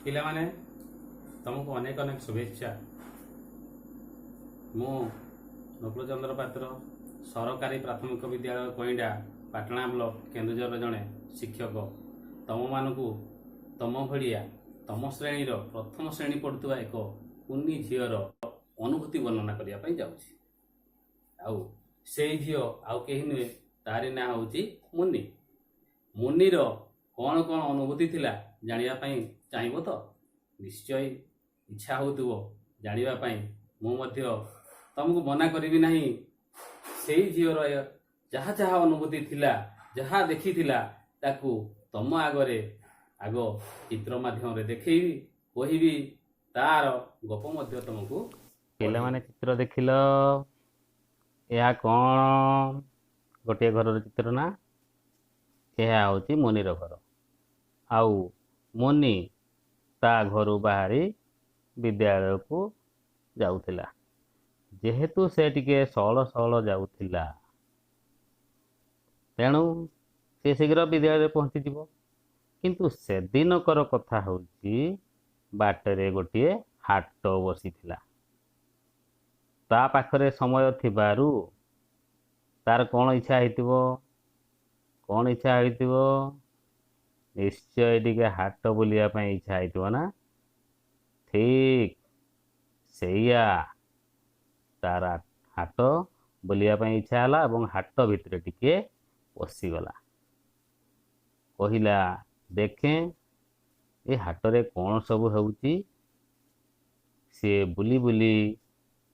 ପିଲାମାନେ ତମକୁ ଅନେକ ଅନେକ ଶୁଭେଚ୍ଛା। ମୁଁ ନକୁଳ ଚନ୍ଦ୍ର ପାତ୍ର ସରକାରୀ ପ୍ରାଥମିକ ବିଦ୍ୟାଳୟ କଇଁଡ଼ା ପାଟଣା ବ୍ଲକ କେନ୍ଦୁଝରର ଜଣେ ଶିକ୍ଷକ ତମମାନଙ୍କୁ ତମ ଭଳିଆ ତମ ଶ୍ରେଣୀର ପ୍ରଥମ ଶ୍ରେଣୀ ପଢ଼ୁଥିବା ଏକ କୁନି ଝିଅର ଅନୁଭୂତି ବର୍ଣ୍ଣନା କରିବା ପାଇଁ ଯାଉଛି। ଆଉ ସେଇ ଝିଅ ଆଉ କେହି ନୁହେଁ, ତାରି ନାଁ ହେଉଛି ମୁନି। ମୁନିର କ'ଣ କ'ଣ ଅନୁଭୂତି ଥିଲା ଜାଣିବା ପାଇଁ ଚାହିଁବ ତ? ନିଶ୍ଚୟ ଇଚ୍ଛା ହେଉଥିବ ଜାଣିବା ପାଇଁ। ମୁଁ ମଧ୍ୟ ତମକୁ ମନା କରିବି ନାହିଁ। ସେଇ ଝିଅର ଯାହା ଯାହା ଅନୁଭୂତି ଥିଲା, ଯାହା ଦେଖିଥିଲା, ତାକୁ ତମ ଆଗରେ ଆଗ ଚିତ୍ର ମାଧ୍ୟମରେ ଦେଖେଇବି, କହିବି, ତାର ଗପ ମଧ୍ୟ ତମକୁ। ପିଲାମାନେ ଚିତ୍ର ଦେଖିଲ, ଏହା କ'ଣ? ଗୋଟିଏ ଘରର ଚିତ୍ର ନା? ଏହା ହେଉଛି ମୁନିର ଘର। ଆଉ ମୁନି ତା ଘରୁ ବାହାରି ବିଦ୍ୟାଳୟକୁ ଯାଉଥିଲା। ଯେହେତୁ ସେ ଟିକେ ସହଳ ସହଳ ଯାଉଥିଲା, ତେଣୁ ସେ ଶୀଘ୍ର ବିଦ୍ୟାଳୟରେ ପହଞ୍ଚିଯିବ। କିନ୍ତୁ ସେଦିନକର କଥା ହେଉଛି, ବାଟରେ ଗୋଟିଏ ହାଟ ବସିଥିଲା। ତା ପାଖରେ ସମୟ ଥିବାରୁ ତାର କ'ଣ ଇଚ୍ଛା ହେଇଥିବ? ନିଶ୍ଚୟ ଟିକେ ହାଟ ବୁଲିବା ପାଇଁ ଇଚ୍ଛା ହେଇଥିବ ନା? ଠିକ୍ ସେଇଆ, ତାର ହାଟ ବୁଲିବା ପାଇଁ ଇଚ୍ଛା ହେଲା ଏବଂ ହାଟ ଭିତରେ ଟିକେ ପଶିଗଲା। କହିଲା, ଦେଖେ ଏ ହାଟରେ କ'ଣ ସବୁ ହେଉଛି। ସିଏ ବୁଲି ବୁଲି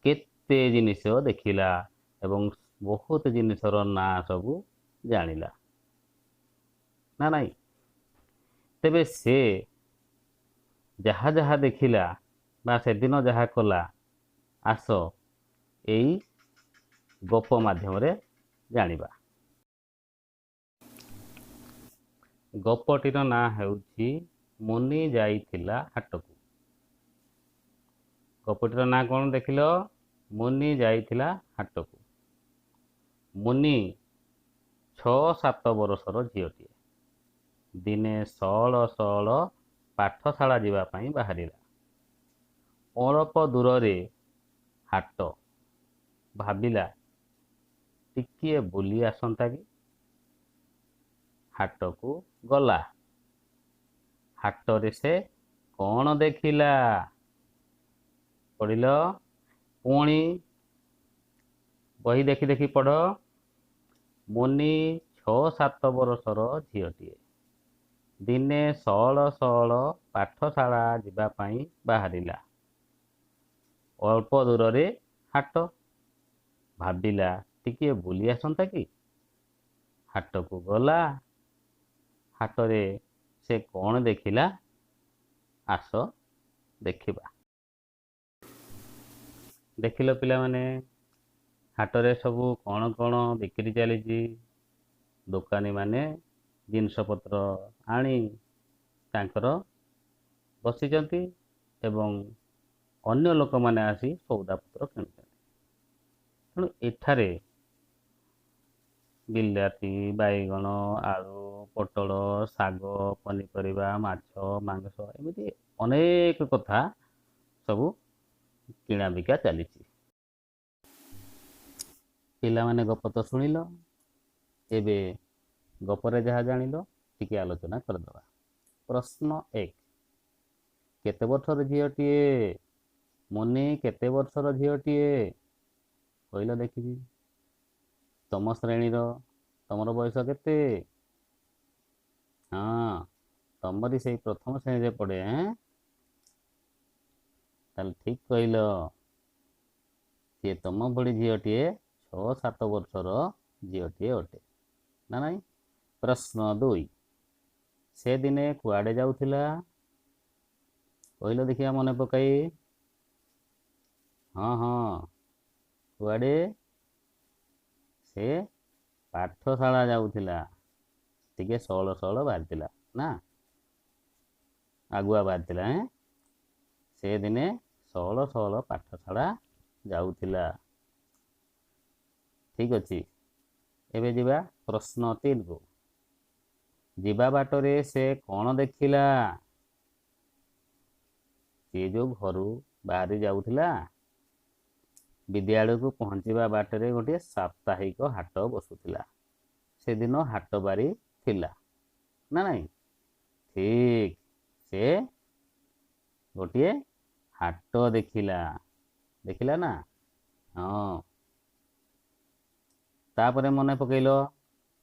କେତେ ଜିନିଷ ଦେଖିଲା ଏବଂ ବହୁତ ଜିନିଷର ନାଁ ସବୁ ଜାଣିଲା, ନା ନାଇଁ? ତେବେ ସେ ଯାହା ଯାହା ଦେଖିଲା ବା ସେଦିନ ଯାହା କଲା, ଆସ ଏଇ ଗପ ମାଧ୍ୟମରେ ଜାଣିବା। ଗପଟିର ନାଁ ହେଉଛି ମୁନି ଯାଇଥିଲା ହାଟକୁ। ଗପଟିର ନାଁ କ'ଣ ଦେଖିଲ? ମୁନି ଯାଇଥିଲା ହାଟକୁ। ମୁନି 6-7 ବର୍ଷର ଝିଅଟିଏ। ଦିନେ ସଅଳ ସଅଳ ପାଠଶାଳା ଯିବା ପାଇଁ ବାହାରିଲା। ଅଳ୍ପ ଦୂରରେ ହାଟ। ଭାବିଲା, ଟିକିଏ ବୁଲି ଆସନ୍ତା କି? ହାଟକୁ ଗଲା। ହାଟରେ ସେ କ'ଣ ଦେଖିଲା? ପଢ଼ିଲ? ପୁଣି ବହି ଦେଖି ଦେଖି ପଢ଼। ମୁନି 6-7 ବର୍ଷର ଝିଅଟିଏ। ଦିନେ ସଅଳ ସଅଳ ପାଠଶାଳା ଯିବା ପାଇଁ ବାହାରିଲା। ଅଳ୍ପ ଦୂରରେ ହାଟ। ଭାବିଲା, ଟିକିଏ ବୁଲି ଆସନ୍ତା କି? ହାଟକୁ ଗଲା। ହାଟରେ ସେ କ'ଣ ଦେଖିଲା? ଆସ ଦେଖିବା। ଦେଖିଲ ପିଲାମାନେ, ହାଟରେ ସବୁ କ'ଣ କ'ଣ ବିକ୍ରି ଚାଲିଛି। ଦୋକାନୀମାନେ ଜିନିଷପତ୍ର ଆଣି ତାଙ୍କର ବସିଛନ୍ତି ଏବଂ ଅନ୍ୟ ଲୋକମାନେ ଆସି ସଉଦାପତ୍ର କିଣୁଛନ୍ତି। ତେଣୁ ଏଠାରେ ବିଲାତି, ବାଇଗଣ, ଆଳୁ, ପୋଟଳ, ଶାଗ, ପନିପରିବା, ମାଛ, ମାଂସ, ଏମିତି ଅନେକ କଥା ସବୁ କିଣା ବିକା ଚାଲିଛି। ପିଲାମାନେ ଗପ ତ ଶୁଣିଲ, ଏବେ ଗପରେ ଯାହା ଜାଣିଲ ଟିକେ ଆଲୋଚନା କରିଦେବା। ପ୍ରଶ୍ନ 1, କେତେ ବର୍ଷର ଝିଅଟିଏ? ମୁନି କେତେ ବର୍ଷର ଝିଅଟିଏ? କହିଲ ଦେଖିବି। ତମ ଶ୍ରେଣୀର, ତମର ବୟସ କେତେ? ହଁ, ତମରି ସେଇ ପ୍ରଥମ ଶ୍ରେଣୀରେ ପଢ଼େ। ତାହେଲେ ଠିକ୍ କହିଲ। ସିଏ ତମ ଭଳି ଝିଅଟିଏ, 6-7 ବର୍ଷର ଝିଅଟିଏ ଅଟେ, ନା ନାଇଁ? ପ୍ରଶ୍ନ 2, ସେ ଦିନେ କୁଆଡ଼େ ଯାଉଥିଲା? କହିଲ ଦେଖିବା ମନେ ପକାଇ। ହଁ, କୁଆଡ଼େ? ସେ ପାଠଶାଳା ଯାଉଥିଲା। ଟିକେ ସଅଳ ସଅଳ ବାହାରିଥିଲା ନା? ଆଗୁଆ ବାହାରିଥିଲା। ସେ ଦିନେ ସଅଳ ସଅଳ ପାଠଶାଳା ଯାଉଥିଲା। ଠିକ୍ ଅଛି। ଏବେ ଯିବା ପ୍ରଶ୍ନ 3କୁ। ଯିବା ବାଟରେ ସେ କ'ଣ ଦେଖିଲା? ସିଏ ଯେଉଁ ଘରୁ ବାହାରି ଯାଉଥିଲା ବିଦ୍ୟାଳୟକୁ ପହଞ୍ଚିବା ବାଟରେ ଗୋଟିଏ ସାପ୍ତାହିକ ହାଟ ବସୁଥିଲା। ସେଦିନ ହାଟ ବାରି ଥିଲା ନା ନାହିଁ? ଠିକ୍, ସେ ଗୋଟିଏ ହାଟ ଦେଖିଲା। ଦେଖିଲା ନା? ହଁ। ତାପରେ ମନେ ପକେଇଲ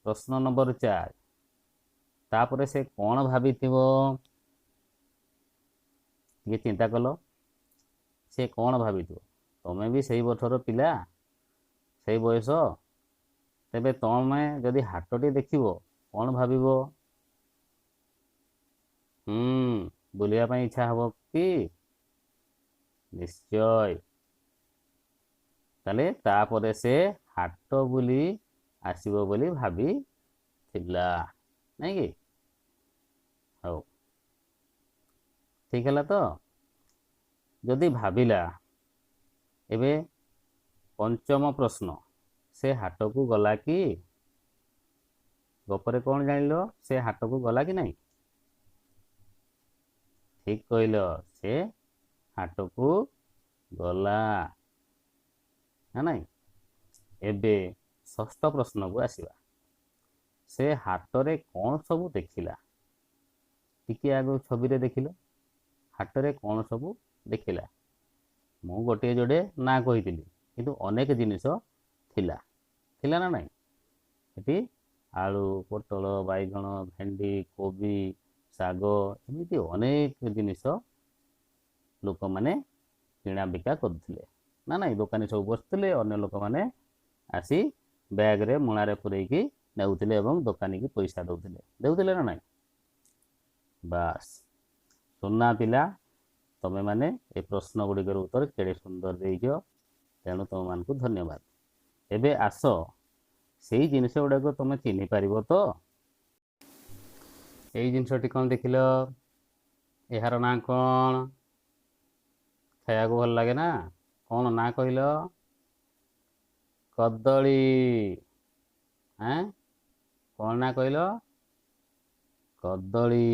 ପ୍ରଶ୍ନ ନମ୍ବର 4। ତାପରେ ସେ କ'ଣ ଭାବିଥିବ? ଟିକେ ଚିନ୍ତା କଲ, ସେ କ'ଣ ଭାବିଥିବ? ତମେ ବି ସେଇ ବର୍ଷର ପିଲା, ସେଇ ବୟସ। ତେବେ ତମେ ଯଦି ହାଟଟି ଦେଖିବ କ'ଣ ଭାବିବ? ବୁଲିବା ପାଇଁ ଇଚ୍ଛା ହବ କି? ନିଶ୍ଚୟ। ତାହେଲେ ତାପରେ ସେ ହାଟ ବୁଲି ଆସିବ ବୋଲି ଭାବିଥିଲା, ନାଇଁ କି? ହଉ, ଠିକ୍ ହେଲା ତ? ଯଦି ଭାବିଲା, ଏବେ ପଞ୍ଚମ ପ୍ରଶ୍ନ, ସେ ହାଟକୁ ଗଲା କି? ଗପରେ କ'ଣ ଜାଣିଲ? ସେ ହାଟକୁ ଗଲା କି ନାହିଁ? ଠିକ୍ କହିଲ, ସେ ହାଟକୁ ଗଲା ନା ନାହିଁ? ଏବେ ଷଷ୍ଠ ପ୍ରଶ୍ନକୁ ଆସିବା। ସେ ହାଟରେ କ'ଣ ସବୁ ଦେଖିଲା? ଟିକେ ଆଗ ଛବିରେ ଦେଖିଲ, ହାଟରେ କ'ଣ ସବୁ ଦେଖିଲା? ମୁଁ ଗୋଟିଏ ଯୋଡ଼େ ନାଁ କହିଥିଲି, କିନ୍ତୁ ଅନେକ ଜିନିଷ ଥିଲା। ଥିଲା ନା ନାହିଁ? ସେଠି ଆଳୁ, ପୋଟଳ, ବାଇଗଣ, ଭେଣ୍ଡି, କୋବି, ଶାଗ, ଏମିତି ଅନେକ ଜିନିଷ ଲୋକମାନେ କିଣା ବିକା କରୁଥିଲେ ନା ନାହିଁ? ଦୋକାନୀ ସବୁ ବସିଥିଲେ, ଅନ୍ୟ ଲୋକମାନେ ଆସି ବ୍ୟାଗରେ ମୁଣାରେ ପୂରେଇକି ନେଉଥିଲେ ଏବଂ ଦୋକାନୀକି ପଇସା ଦେଉଥିଲେ ନା ନାହିଁ? ବାସ୍, ସୁନା ପିଲା, ତମେମାନେ ଏ ପ୍ରଶ୍ନ ଗୁଡ଼ିକର ଉତ୍ତର କେଡ଼େ ସୁନ୍ଦର ଦେଇଛ। ତେଣୁ ତୁମମାନଙ୍କୁ ଧନ୍ୟବାଦ। ଏବେ ଆସ, ସେଇ ଜିନିଷ ଗୁଡ଼ାକ ତମେ ଚିହ୍ନି ପାରିବ ତ? ଏଇ ଜିନିଷଟି କ'ଣ ଦେଖିଲ? ଏହାର ନାଁ କ'ଣ? ଖାଇବାକୁ ଭଲ ଲାଗେ ନା? କ'ଣ ନାଁ କହିଲ? କଦଳୀ। କ'ଣ ନାଁ କହିଲ? କଦଳୀ।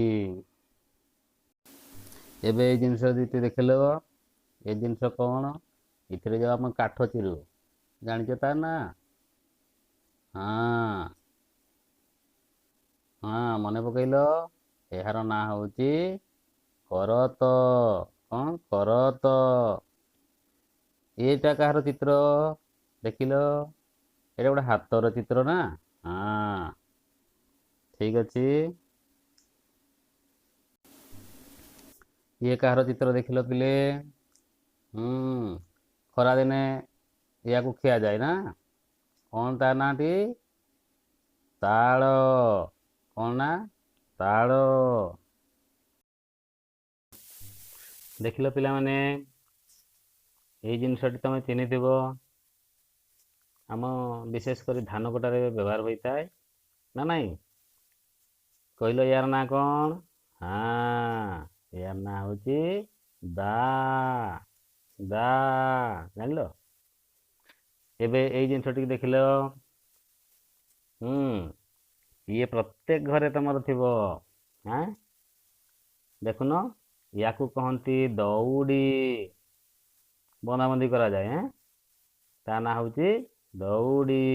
ଏବେ ଏଇ ଜିନିଷ ଦୁଇଟି ଦେଖିଲ, ଏ ଜିନିଷ କ'ଣ? ଏଥିରେ ଯେଉଁ ଆମେ କାଠ ଚିରୁ, ଜାଣିଛ ତା ନା? ହଁ, ମନେ ପକେଇଲ? ଏହାର ନାଁ ହେଉଛି କରତ। କ'ଣ? କରତ। ଏଇଟା କାହାର ଚିତ୍ର ଦେଖିଲ? ଏଇଟା ଗୋଟେ ହାତର ଚିତ୍ର ନା? ହଁ, ଠିକ୍ ଅଛି। ଇଏ କାହାର ଚିତ୍ର ଦେଖିଲ ପିଲେ? ଖରାଦିନେ ୟାକୁ ଖିଆଯାଏ ନା? କ'ଣ ତା ନାଁଟି? ତାଳ। କ'ଣ ନା? ତାଳ। ଦେଖିଲ ପିଲାମାନେ, ଏଇ ଜିନିଷଟି ତମେ ଚିହ୍ନିଥିବ। ଆମ ବିଶେଷ କରି ଧାନ କଟାରେ ବ୍ୟବହାର ହୋଇଥାଏ ନା ନାହିଁ? କହିଲ ୟାର ନାଁ କ'ଣ? ୟାର ନାଁ ହେଉଛି ଦା। ଜାଣିଲ? ଏବେ ଏଇ ଜିନିଷଟିକି ଦେଖିଲ? ଇଏ ପ୍ରତ୍ୟେକ ଘରେ ତମର ଥିବ। ଦେଖୁନ, ୟାକୁ କହନ୍ତି ଦଉଡ଼ି। ବନ୍ଧାବନ୍ଧି କରାଯାଏ। ତା ନାଁ ହେଉଛି ଦଉଡ଼ି।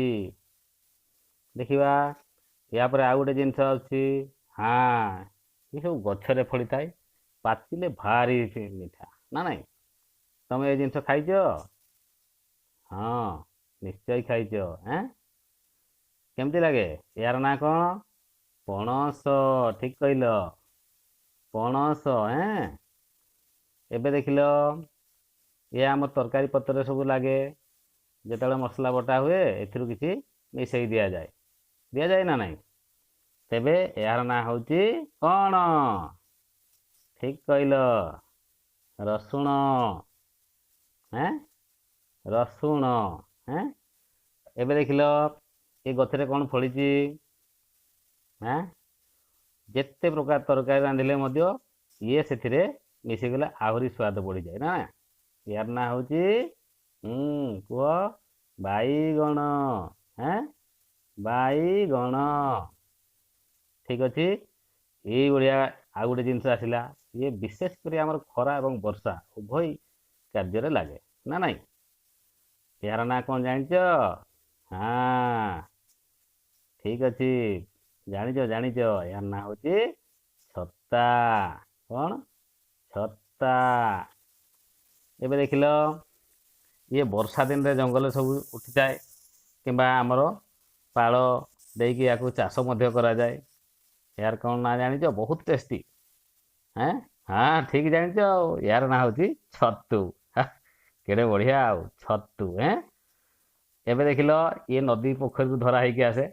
ଦେଖିବା, ୟା ପରେ ଆଉ ଗୋଟେ ଜିନିଷ ଅଛି। ଏ ସବୁ ଗଛରେ ଫଳିଥାଏ, ପାଚିଲେ ଭାରି ମିଠା ନା ନାହିଁ? ତମେ ଏ ଜିନିଷ ଖାଇଛ? ହଁ, ନିଶ୍ଚୟ ଖାଇଛ। କେମିତି ଲାଗେ? ୟାର ନାଁ କ'ଣ? ପଣସ। ଠିକ୍ କହିଲ, ପଣସ। ଏବେ ଦେଖିଲ, ଏ ଆମ ତରକାରୀ ପତ୍ରରେ ସବୁ ଲାଗେ। ଯେତେବେଳେ ମସଲା ବଟା ହୁଏ, ଏଥିରୁ କିଛି ମିଶେଇ ଦିଆଯାଏ ନା ନାହିଁ? ତେବେ ଏହାର ନାଁ ହେଉଛି କ'ଣ? ଠିକ୍ କହିଲ, ରସୁଣ। ରସୁଣ। ଏବେ ଦେଖିଲ, ଏ ଗଛରେ କ'ଣ ଫଳିଛି? ଯେତେ ପ୍ରକାର ତରକାରୀ ରାନ୍ଧିଲେ ମଧ୍ୟ ଇଏ ସେଥିରେ ମିଶିଗଲେ ଆହୁରି ସ୍ୱାଦ ବଢ଼ିଯାଏ ନା? ୟାର ନାଁ ହେଉଛି କୁହ, ବାଇଗଣ। ବାଇଗଣ। ଠିକ୍ ଅଛି। ଏଇଭଳିଆ ଆଉ ଗୋଟେ ଜିନିଷ ଆସିଲା, ଇଏ ବିଶେଷ କରି ଆମର ଖରା ଏବଂ ବର୍ଷା ଉଭୟ କାର୍ଯ୍ୟରେ ଲାଗେ ନା ନାଇଁ। ଏହାର ନାଁ କଣ ଜାଣିଛ? ହଁ, ଠିକ ଅଛି, ଜାଣିଛ ଜାଣିଛ, ଏହାର ନାଁ ହଉଛି ଛତା। କଣ? ଛତା। ଏବେ ଦେଖିଲ, ଇଏ ବର୍ଷା ଦିନରେ ଜଙ୍ଗଲ ସବୁ ଉଠିଥାଏ, କିମ୍ବା ଆମର ପାଳ ଦେଇକି ୟାକୁ ଚାଷ ମଧ୍ୟ କରାଯାଏ। ଏହାର କଣ ନାଁ ଜାଣିଛ? ବହୁତ ଟେଷ୍ଟି। ହଁ ହଁ, ଠିକ ଜାଣିଛ ଆଉ, ୟାର ନାଁ ହଉଛି ଛତୁ। କେଡେ ବଢିଆ ଆଉ, ଛତୁ। ଏବେ ଦେଖିଲ, ଇଏ ନଦୀ ପୋଖରୀରୁ ଧରା ହେଇକି ଆସେ।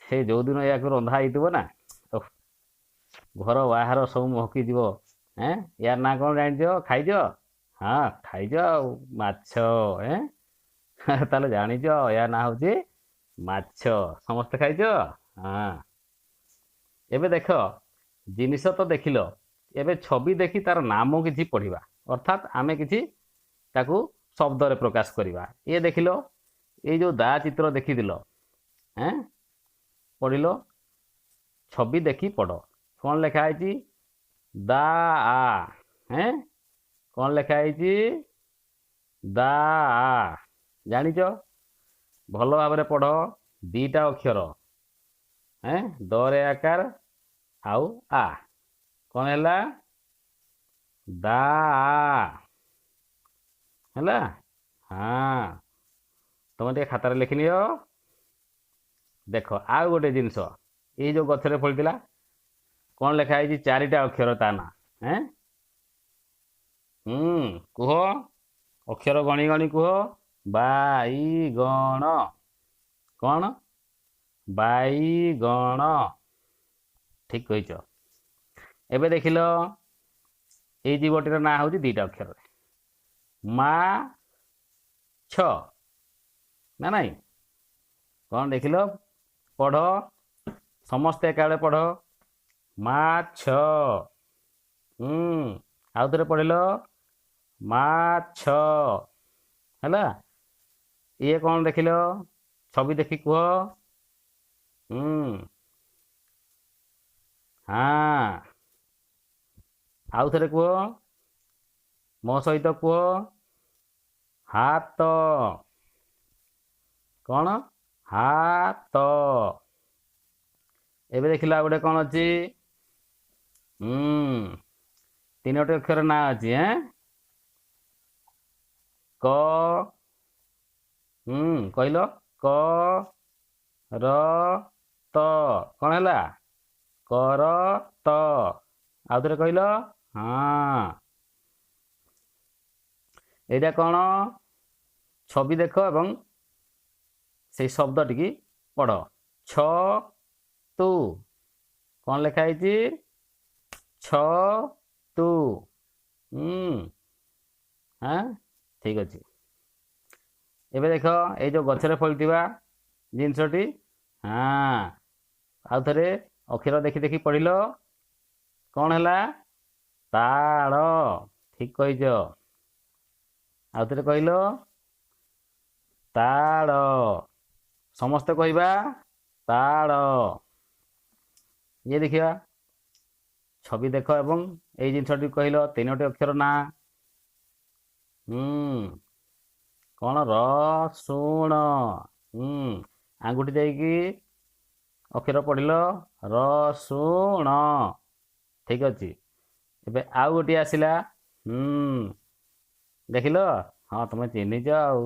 ସେ ଯୋଉଦିନ ୟାକୁ ରନ୍ଧା ହେଇଥିବ ନା, ଓଃ, ଘର ବାହାର ସବୁ ମହକି ଯିବ। ୟାର ନାଁ କଣ ଜାଣିଛ? ଖାଇଛ? ହଁ, ଖାଇଛ ଆଉ, ମାଛ। ତାହେଲେ ଜାଣିଛ, ୟା ନାଁ ହଉଛି ମାଛ। ସମସ୍ତେ ଖାଇଛ? ହଁ। ଏବେ ଦେଖ, ଜିନିଷ ତ ଦେଖିଲ, ଏବେ ଛବି ଦେଖି ତାର ନାମ କିଛି ପଢିବା, ଅର୍ଥାତ୍ ଆମେ କିଛି ତାକୁ ଶବ୍ଦରେ ପ୍ରକାଶ କରିବା। ଇଏ ଦେଖିଲ, ଏଇ ଯୋଉ ଦା ଚିତ୍ର ଦେଖିଥିଲ, ପଢିଲ, ଛବି ଦେଖି ପଢ। କଣ ଲେଖା ହେଇଛି? ଦା ଆ। କଣ ଲେଖା ହେଇଛି? ଦା ଆ। ଜାଣିଛ? ଭଲ ଭାବରେ ପଢ। ଦିଟା ଅକ୍ଷର, ଦରେ ଆକାର ଆଉ ଆ। କଣ ହେଲା? ଦା ଆ ହେଲା। ହଁ, ତମେ ଟିକେ ଖାତାରେ ଲେଖିନିଅ। ଦେଖ, ଆଉ ଗୋଟେ ଜିନିଷ, ଏଇ ଯୋଉ ଗଛରେ ଫଳିଥିଲା, କଣ ଲେଖା ହେଇଛି? ଚାରିଟା ଅକ୍ଷର ତା ନାଁ। କୁହ, ଅକ୍ଷର ଗଣି ଗଣି କୁହ। ବାଇଗଣ। କଣ? ବାଇଗଣ। ଠିକ କହିଛ। ଏବେ ଦେଖିଲ, ଏଇ ଜୀବଟିର ନାଁ ହଉଛି ଦିଟା ଅକ୍ଷରରେ, ମାଛ ନା ନାଇଁ। କଣ ଦେଖିଲ? ପଢ, ସମସ୍ତେ ଏକାବେଳେ ପଢ। ମାଛ। ଆଉ ଥରେ ପଢିଲ, ମାଛ। ହେଲା। ଇଏ କଣ ଦେଖିଲ? ଛବି ଦେଖି କୁହ। ହଁ, ଆଉ ଥରେ କୁହ, ମୋ ସହିତ କୁହ। ହାତ। କଣ? ହାତ। ଏବେ ଦେଖିଲ, ଆଉ ଗୋଟେ କଣ ଅଛି? ତିନୋଟି ଅକ୍ଷର ନାଁ ଅଛି। କ, କହିଲ, କ ର ତ। କଣ ହେଲା? କରତ। ଆଉ ଥରେ କହିଲ। ହଁ। ଏଇଟା କଣ? ଛବି ଦେଖ ଏବଂ ସେଇ ଶବ୍ଦ ଟିକି ପଢ। ଛ ତୁ। କଣ ଲେଖା ହେଇଛି? ଛ ତୁ। ଠିକ ଅଛି। ଏବେ ଦେଖ, ଏଇ ଯୋଉ ଗଛରେ ଫଳିଥିବା ଜିନିଷଟି, ଆଉ ଥରେ ଅକ୍ଷର ଦେଖି ଦେଖି ପଢିଲ। କଣ ହେଲା? ତାଳ। ଠିକ କହିଛ। ଆଉ ଥରେ କହିଲ, ତାଳ। ସମସ୍ତେ କହିବା, ତାଳ। ଇଏ ଦେଖିବା, ଛବି ଦେଖ ଏବଂ ଏଇ ଜିନିଷଟି କହିଲ, ତିନୋଟି ଅକ୍ଷର ନାଁ। କଣ? ରସୁଣ। ଆଙ୍ଗୁଠି ଦେଇକି ଅକ୍ଷର ପଢିଲ, ରସୁଣ। ଠିକ ଅଛି। ଏବେ ଆଉ ଗୋଟିଏ ଆସିଲା। ଦେଖିଲ? ହଁ, ତମେ ଚିହ୍ନିଛ ଆଉ।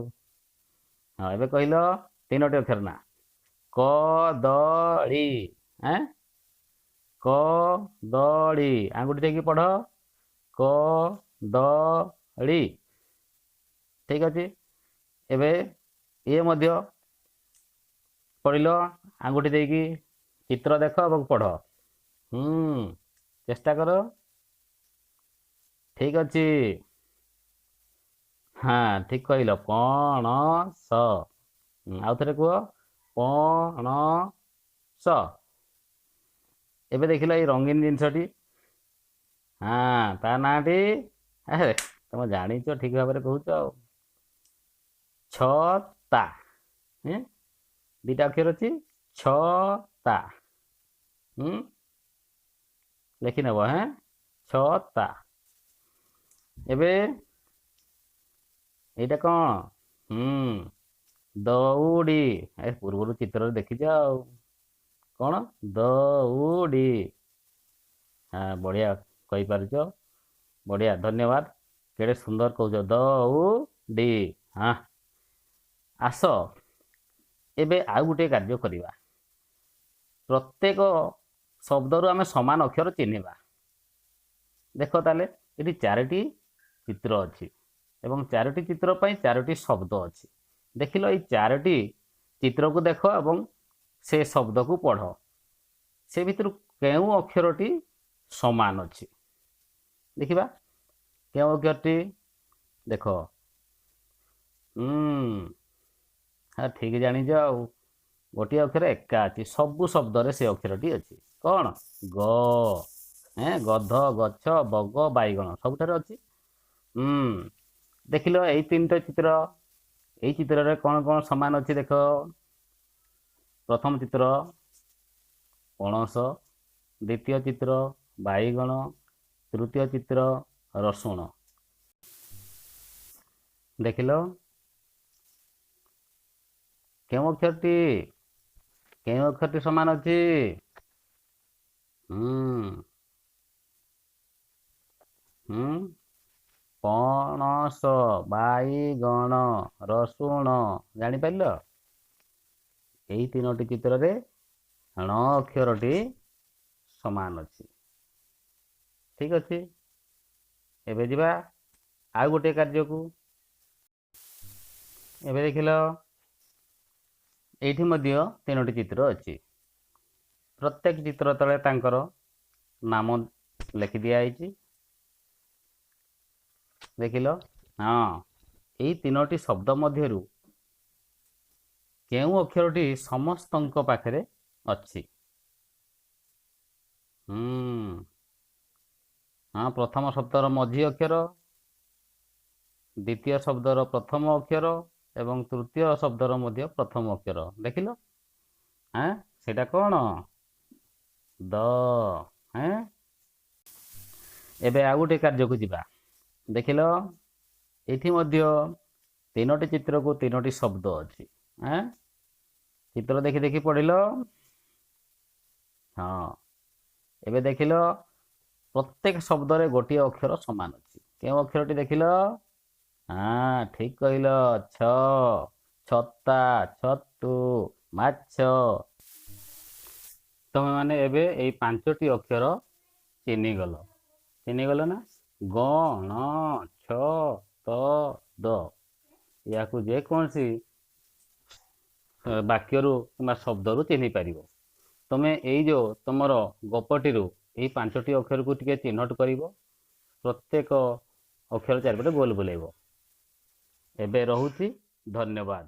ହଁ, ଏବେ କହିଲ, ତିନୋଟି ଅକ୍ଷର ନାଁ। କଦଳୀ। କଦଳୀ। ଆଙ୍ଗୁଠି ଦେଇକି ପଢ, କଦଳୀ। ଠିକ ଅଛି। ଏବେ ଇଏ ମଧ୍ୟ ପଢିଲ, ଆଙ୍ଗୁଠି ଦେଇକି ଚିତ୍ର ଦେଖ ଏବଂ ପଢ। ଚେଷ୍ଟା କର। ଠିକ ଅଛି। ହଁ, ଠିକ କହିଲ, ପଣସ। ଆଉ ଥରେ କୁହ, ପଣସ। ଏବେ ଦେଖିଲ, ଏଇ ରଙ୍ଗୀନ ଜିନିଷଟି, ତା ନାଁଟି, ତମେ ଜାଣିଛ, ଠିକ ଭାବରେ କହୁଛ ଆଉ। ଛତା। ଦିଟା ଅକ୍ଷର ଅଛି, ଛତା। ଲେଖିନେବ। ହେଁ, ଛତା। ଏବେ ଏଇଟା କ'ଣ? ଦଉଡ଼ି। ପୂର୍ବରୁ ଚିତ୍ରରେ ଦେଖିଛ ଆଉ। କ'ଣ? ଦଉଡ଼ି। ହଁ, ବଢ଼ିଆ କହିପାରୁଛ। ବଢ଼ିଆ, ଧନ୍ୟବାଦ। କେଡ଼େ ସୁନ୍ଦର କହୁଛ, ଦଉଡ଼ି। ହଁ, ଆସ ଏବେ ଆଉ ଗୋଟିଏ କାର୍ଯ୍ୟ କରିବା। ପ୍ରତ୍ୟେକ ଶବ୍ଦରୁ ଆମେ ସମାନ ଅକ୍ଷର ଚିହ୍ନିବା। ଦେଖ ତାହେଲେ ଏଠି 4ଟି ଚିତ୍ର ଅଛି ଏବଂ 4ଟି ଚିତ୍ର ପାଇଁ 4ଟି ଶବ୍ଦ ଅଛି। ଦେଖିଲ ଏଇ 4ଟି ଚିତ୍ରକୁ ଦେଖ ଏବଂ ସେ ଶବ୍ଦକୁ ପଢ଼। ସେ ଭିତରୁ କେଉଁ ଅକ୍ଷରଟି ସମାନ ଅଛି? ଦେଖିବା କେଉଁ ଅକ୍ଷରଟି। ଦେଖ, ହଁ, ଠିକ୍ ଜାଣିଛ ଆଉ। ଗୋଟିଏ ଅକ୍ଷର ଏକା ଅଛି, ସବୁ ଶବ୍ଦରେ ସେ ଅକ୍ଷରଟି ଅଛି। କ'ଣ? ଗ। ଗଧ, ଗଛ, ବଗ, ବାଇଗଣ ସବୁଠାରେ ଅଛି। ଦେଖିଲ ଏଇ 3ଟା ଚିତ୍ର। ଏଇ ଚିତ୍ରରେ କ'ଣ କ'ଣ ସମାନ ଅଛି ଦେଖ। ପ୍ରଥମ ଚିତ୍ର ପଣସ, ଦ୍ୱିତୀୟ ଚିତ୍ର ବାଇଗଣ, ତୃତୀୟ ଚିତ୍ର ରସୁଣ। ଦେଖିଲ କେଉଁ ଅକ୍ଷରଟି ସମାନ ଅଛି? ପଣସ, ବାଇଗଣ, ରସୁଣ। ଜାଣିପାରିଲ? ଏଇ 3ଟି ଚିତ୍ରରେ ଣ ଅକ୍ଷରଟି ସମାନ ଅଛି। ଠିକ୍ ଅଛି। ଏବେ ଯିବା ଆଉ ଗୋଟିଏ କାର୍ଯ୍ୟକୁ। ଏବେ ଦେଖିଲ ଏଇଠି ମଧ୍ୟ 3ଟି ଚିତ୍ର ଅଛି। ପ୍ରତ୍ୟେକ ଚିତ୍ର ତଳେ ତାଙ୍କର ନାମ ଲେଖି ଦିଆଯାଇଛି। ଦେଖିଲ, ହଁ, ଏଇ 3ଟି ଶବ୍ଦ ମଧ୍ୟରୁ କେଉଁ ଅକ୍ଷରଟି ସମସ୍ତଙ୍କ ପାଖରେ ଅଛି? ହଁ, ପ୍ରଥମ ଶବ୍ଦର ମଝି ଅକ୍ଷର, ଦ୍ୱିତୀୟ ଶବ୍ଦର ପ୍ରଥମ ଅକ୍ଷର ଏବଂ ତୃତୀୟ ଶବ୍ଦର ମଧ୍ୟ ପ୍ରଥମ ଅକ୍ଷର। ଦେଖିଲ, ସେଟା କ'ଣ? ଦ। ଏବେ ଆଉ ଗୋଟେ କାର୍ଯ୍ୟକୁ ଯିବା। ଦେଖିଲ ଏଠି ମଧ୍ୟ 3ଟି ଚିତ୍ରକୁ 3ଟି ଶବ୍ଦ ଅଛି। ଚିତ୍ର ଦେଖି ଦେଖି ପଢ଼ିଲ। ହଁ, ଏବେ ଦେଖିଲ ପ୍ରତ୍ୟେକ ଶବ୍ଦରେ ଗୋଟିଏ ଅକ୍ଷର ସମାନ ଅଛି। କେଉଁ ଅକ୍ଷରଟି ଦେଖିଲ? ହଁ, ଠିକ୍ କହିଲ, ଛ। ଛତା, ଛତୁ, ମାଛ। ତମେମାନେ ଏବେ ଏଇ 5ଟି ଅକ୍ଷର ଚିହ୍ନିଗଲ ନା? ଗ, ଣ, ଛ, ତ, ଦ। ଏହାକୁ ଯେକୌଣସି ବାକ୍ୟରୁ କିମ୍ବା ଶବ୍ଦରୁ ଚିହ୍ନି ପାରିବ। ତମେ ଏଇ ଯେଉଁ ତମର ଗପଟିରୁ ଏଇ 5ଟି ଅକ୍ଷରକୁ ଟିକେ ଚିହ୍ନଟ କରିବ। ପ୍ରତ୍ୟେକ ଅକ୍ଷର ଚାରିପଟେ ଗୋଲ ବୁଲେଇବ। ଏବେ ରହୁଛି, ଧନ୍ୟବାଦ।